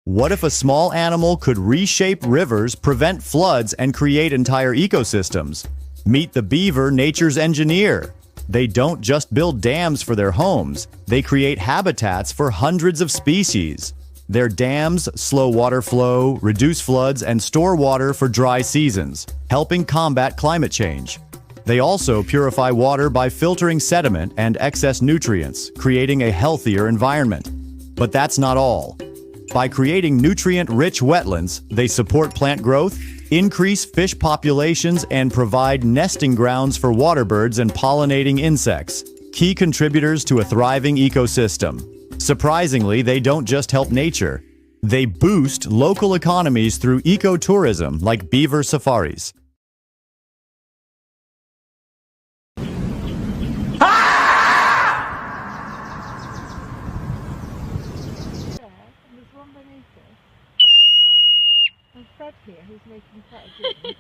What if a small animal could reshape rivers, prevent floods, and create entire ecosystems? Meet the beaver, nature's engineer. They don't just build dams for their homes, they create habitats for hundreds of species. Their dams slow water flow, reduce floods, and store water for dry seasons, helping combat climate change. They also purify water by filtering sediment and excess nutrients, creating a healthier environment. But that's not all. By creating nutrient-rich wetlands, they support plant growth, increase fish populations, and provide nesting grounds for water birds and pollinating insects, key contributors to a thriving ecosystem. Surprisingly, they don't just help nature. They boost local economies through ecotourism like beaver safaris. There's one beneath us. And Fred here, who's making quite a dream.